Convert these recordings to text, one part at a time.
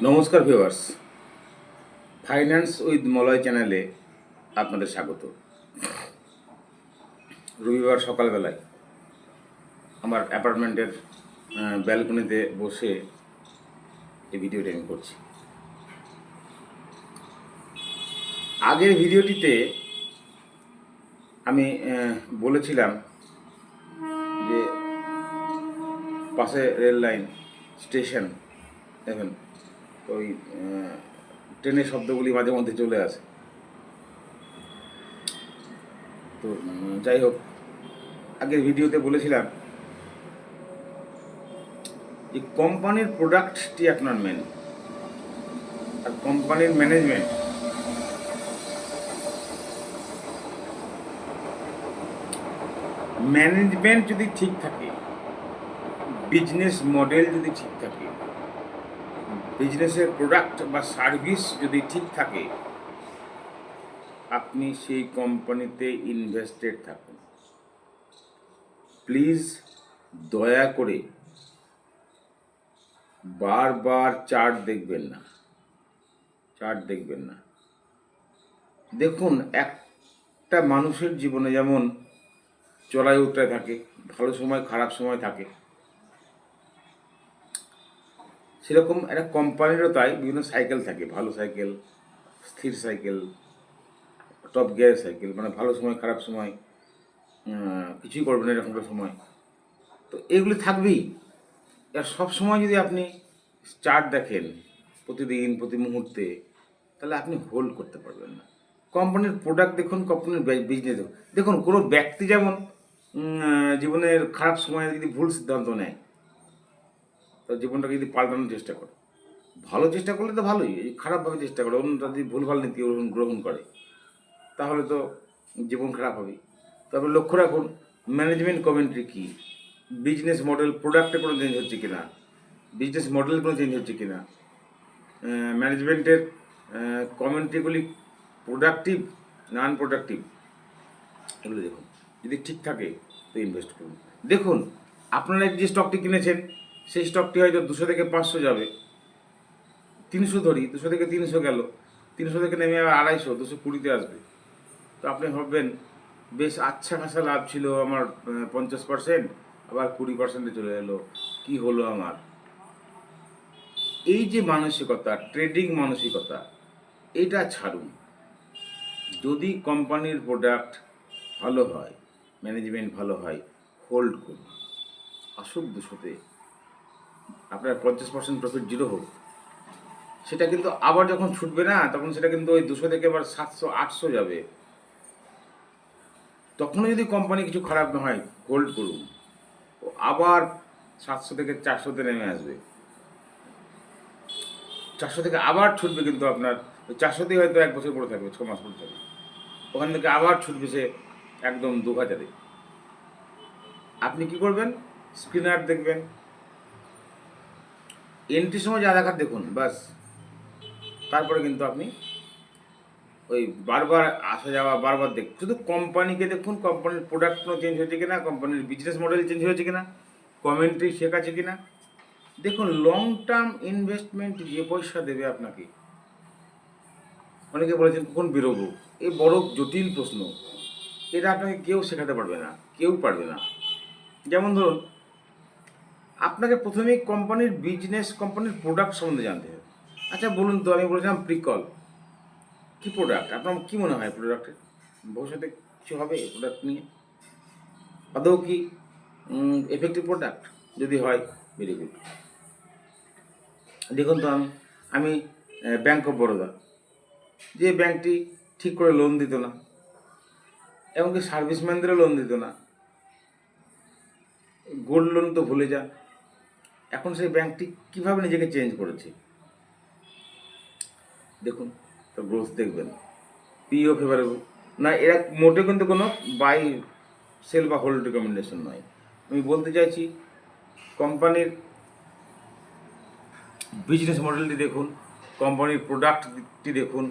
নমস্কার viewers, finance with Malay চ্যানেলে আপনাদের স্বাগত। রবিবার সকালবেলায় আমার অ্যাপার্টমেন্টের ব্যালকনিতে বসে এই ভিডিওটি আমি করছি। আগের ভিডিওটিতে আমি বলেছিলাম যে পাশে রেল লাইন স্টেশন দেখেন, ওই ট্রেনের শব্দগুলি মাঝে মধ্যে চলে আসে। তো যাই হোক, আগের ভিডিওতে বলেছিলাম যে কোম্পানির প্রোডাক্টটি আপনার মেন, আর কোম্পানির ম্যানেজমেন্ট যদি ঠিক থাকে, বিজনেস মডেল যদি ঠিক থাকে, বিজনেসের প্রোডাক্ট বা সার্ভিস যদি ঠিক থাকে, আপনি সেই কোম্পানিতে ইনভেস্টেড থাকুন। প্লিজ দয়া করে বারবার চার্ট দেখবেন না। দেখুন, একটা মানুষের জীবনে যেমন চড়াই উতরাই থাকে, ভালো সময় খারাপ সময় থাকে, সেরকম একটা কোম্পানিরও তাই বিভিন্ন সাইকেল থাকে। ভালো সাইকেল, স্থির সাইকেল, টপ গিয়ার সাইকেল, মানে ভালো সময় খারাপ সময়, কিছুই করবেন না এরকম একটা সময়। তো এগুলি থাকবেই। আর সব সময় যদি আপনি চার্ট দেখেন প্রতিদিন প্রতি মুহূর্তে, তাহলে আপনি হোল্ড করতে পারবেন না। কোম্পানির প্রোডাক্ট দেখুন, কোম্পানির বিজনেস দেখুন। কোনো ব্যক্তি যেমন জীবনের খারাপ সময়ে যদি ভুল সিদ্ধান্ত নেয়, তার জীবনটাকে যদি পাল্টানোর চেষ্টা করে, ভালো চেষ্টা করলে তো ভালোই, খারাপভাবে চেষ্টা করে, অন্যটা যদি ভুলভাল নীতি গ্রহণ করে, তাহলে তো জীবন খারাপ হবে। তবে লক্ষ্য রাখুন ম্যানেজমেন্ট কমেন্ট্রি কী, বিজনেস মডেল, প্রোডাক্টে কোনো চেঞ্জ হচ্ছে কিনা, বিজনেস মডেল কোনো চেঞ্জ হচ্ছে কিনা, ম্যানেজমেন্টের কমেন্ট্রিগুলি প্রোডাক্টিভ না আনপ্রোডাক্টিভ, এগুলো দেখুন। যদি ঠিক থাকে তো ইনভেস্ট করুন। দেখুন, আপনারা যে স্টকটি কিনেছেন সেই স্টকটি হয়তো 200 থেকে 500 যাবে, 300 ধরি, 200 থেকে 300 গেল, 300 থেকে নেমে আবার 250, 220-তে আসবে। তো আপনি ভাববেন বেশ আচ্ছা খাসা লাভ ছিল আমার, 50%, আবার 20%-এ চলে এলো, কি হলো আমার। এই যে মানসিকতা, ট্রেডিং মানসিকতা, এটা ছাড়ুন। যদি কোম্পানির প্রোডাক্ট ভালো হয়, ম্যানেজমেন্ট ভালো হয়, হোল্ড করুন। আসুক 200-তে, আপনার 50% প্রফিট জিরো হোক, সেটা কিন্তু আবার যখন ছুটবে না, তখন সেটা কিন্তু ওই 200 থেকে আবার 700-800 যাবে। তখনও যদি কোম্পানি কিছু খারাপ না হয়, হোল্ড করুন। ও আবার 700 থেকে 400-তে নেমে আসবে, 400 থেকে আবার ছুটবে, কিন্তু আপনার ওই 400-তেই হয়তো 1 বছর পড়ে থাকবে, 6 মাস পড়ে থাকবে, ওখান থেকে আবার ছুটবে সে একদম 2000-এ। আপনি কি করবেন? স্ক্রিনার দেখবেন, এন্ট্রির সময় যা দেখার দেখুন, বাস। তারপরে কিন্তু আপনি ওই বারবার আসা যাওয়া বারবার দেখুন, শুধু কোম্পানিকে দেখুন, কোম্পানির প্রোডাক্ট কোনো চেঞ্জ হয়েছে কিনা, কোম্পানির বিজনেস মডেল চেঞ্জ হয়েছে কিনা, কমেন্ট্রি শেখ আছে কিনা। দেখুন, লং টার্ম ইনভেস্টমেন্ট যে পয়সা দেবে আপনাকে, অনেকে বলেছেন কখন বেরোবো, এই বড় জটিল প্রশ্ন। এটা আপনাকে কেউ শেখাতে পারবে না, কেউ পারবে না। যেমন ধরুন, আপনাকে প্রথমেই কোম্পানির বিজনেস, কোম্পানির প্রোডাক্ট সম্বন্ধে জানতে হবে। আচ্ছা বলুন তো, আমি বলেছিলাম প্রিকল, কী প্রোডাক্ট? আপনার কী মনে হয় প্রোডাক্টের ভবিষ্যতে কিছু হবে প্রোডাক্ট নিয়ে? আদৌ কি এফেক্টিভ প্রোডাক্ট? যদি হয়, ভেরি গুড। দেখুন তো, আমি ব্যাঙ্ক অফ বরোদা, যে ব্যাঙ্কটি ঠিক করে লোন দিত না, এমনকি সার্ভিসম্যানদেরও লোন দিত না, গোল্ড লোন তো ভুলে যান। এখন সেই ব্যাঙ্কটি কীভাবে নিজেকে চেঞ্জ করেছে দেখুন, তো গ্রোথ দেখবেন, পিও ফেভারেবল না। এরা মোটে কিন্তু কোনো বাই, সেল বা হোল্ড রিকমেন্ডেশন নয়। আমি বলতে চাইছি, কোম্পানির বিজনেস মডেলটি দেখুন, কোম্পানির প্রোডাক্টটি দেখুন,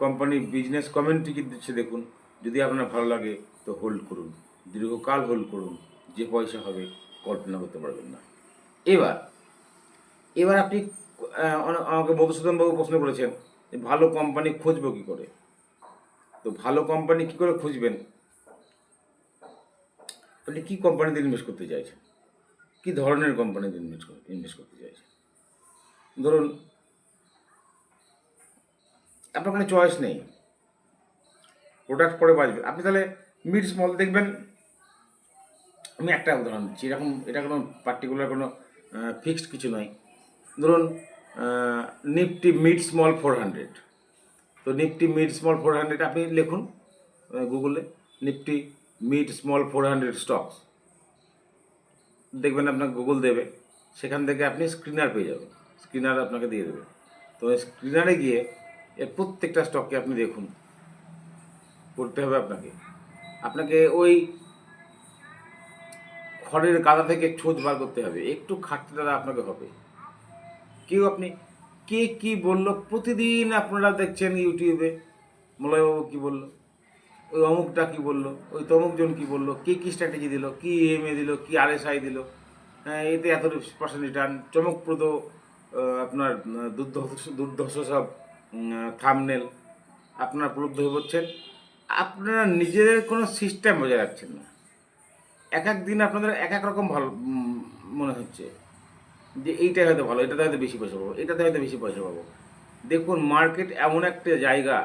কোম্পানির বিজনেস কমেন্ট্রি কী দিচ্ছে দেখুন। যদি আপনার ভালো লাগে তো হোল্ড করুন, দীর্ঘকাল হোল্ড করুন। যে পয়সা হবে কল্পনা করতে পারবেন না। এবার আপনি আমাকে মধুসূদনবাবু প্রশ্ন করেছেন যে ভালো কোম্পানি খুঁজবো কী করে। তো ভালো কোম্পানি কী করে খুঁজবেন, আপনি কী কোম্পানিতে ইনভেস্ট করতে চাইছেন, কী ধরনের কোম্পানিতে ইনভেস্ট করতে চাইছেন। ধরুন আপনার কোনো চয়েস নেই, প্রোডাক্ট পরে বাঁচবে, আপনি তাহলে মিড স্মল দেখবেন। আমি একটা উদাহরণ দিচ্ছি, এরকম এটা কোনো পার্টিকুলার কোনো ফিক্সড কিছু নয়। ধরুন নিফটি মিড স্মল 400, তো নিফটি মিড স্মল 400 আপনি লিখুন গুগলে, নিফটি মিড স্মল 400 স্টকস, দেখবেন আপনার গুগল দেবে, সেখান থেকে আপনি স্ক্রিনার পেয়ে যাবেন, স্ক্রিনার আপনাকে দিয়ে দেবে। তো স্ক্রিনারে গিয়ে এর প্রত্যেকটা স্টককে আপনি দেখুন, করতে হবে আপনাকে, আপনাকে ওই খড়ের গাদা থেকে ছোঁচ বার করতে হবে, একটু খাটতে দ্বারা আপনাকে হবে। কেউ আপনি কে কী বললো, প্রতিদিন আপনারা দেখছেন ইউটিউবে, মলয়বাবু কী বললো, ওই অমুকটা কী বললো, ওই তমুকজন কী বললো, কে কী স্ট্র্যাটেজি দিল, কী ইএমএ দিল, কী আরএসআই দিল, হ্যাঁ এতে এত পার্সেন্ট রিটার্ন, চমকপ্রদ আপনার দুর্ধর্ষ সব থাম্বনেল, আপনারা প্রলুব্ধ হয়ে পড়ছেন। আপনারা নিজেদের কোনো সিস্টেম বজায় রাখছেন না, এক এক দিন আপনাদের এক এক রকম ভালো মনে হচ্ছে যে এইটাই হয়তো ভালো, এটাতে হয়তো বেশি পয়সা পাবো, এটাতে হয়তো বেশি পয়সা পাবো। দেখুন মার্কেট এমন একটা জায়গা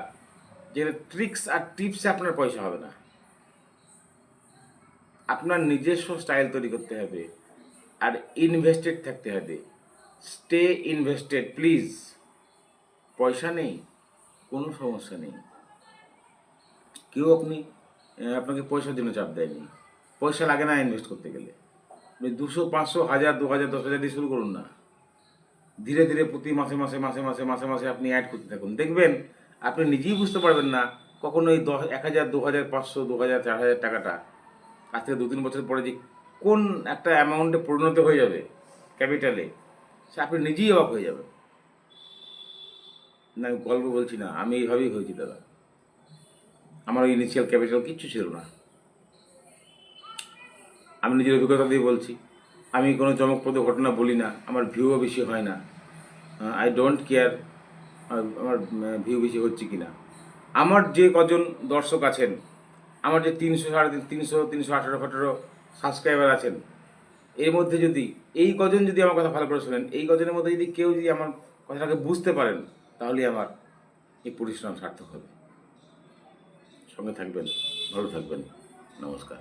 যেখানে ট্রিক্স আর টিপসে আপনার পয়সা হবে না, আপনার নিজস্ব স্টাইল তৈরি করতে হবে আর ইনভেস্টেড থাকতে হবে। Stay invested please. পয়সা নেই, কোনো সমস্যা নেই, কেউ আপনাকে পয়সার জন্য চাপ দেয়নি, পয়সা লাগে না ইনভেস্ট করতে গেলে। আপনি 200, 500, 1000, 2000, 10,000 দিয়ে শুরু করুন না, ধীরে ধীরে প্রতি মাসে মাসে মাসে মাসে মাসে মাসে আপনি অ্যাড করতে থাকুন, দেখবেন আপনি নিজেই বুঝতে পারবেন না কখন ওই 1000, 2000, 500, 2000, 4000 টাকাটা আজ থেকে 2-3 বছর পরে যে কোন একটা অ্যামাউন্টে পরিণত হয়ে যাবে ক্যাপিটালে, সে আপনি নিজেই অবাক হয়ে যাবেন। না আমি গল্প বলছি না, আমি এইভাবেই হয়েছি দাদা, আমার ওই ইনিশিয়াল ক্যাপিটাল কিচ্ছু ছিল না, আমি নিজের অভিজ্ঞতা দিয়ে বলছি। আমি কোনো চমকপ্রদ ঘটনা বলি না, আমার ভিউও বেশি হয় না, আই ডোন্ট কেয়ার আমার ভিউ বেশি হচ্ছে কি না। আমার যে কজন দর্শক আছেন, আমার যে 300, 350, 318 সাবস্ক্রাইবার আছেন, এর মধ্যে যদি এই কজন যদি আমার কথা ভালো করে শোনেন, এই কজনের মধ্যে যদি কেউ যদি আমার কথাটাকে বুঝতে পারেন, তাহলেই আমার এই পরিশ্রম সার্থক হবে। সঙ্গে থাকবেন, ভালো থাকবেন, নমস্কার।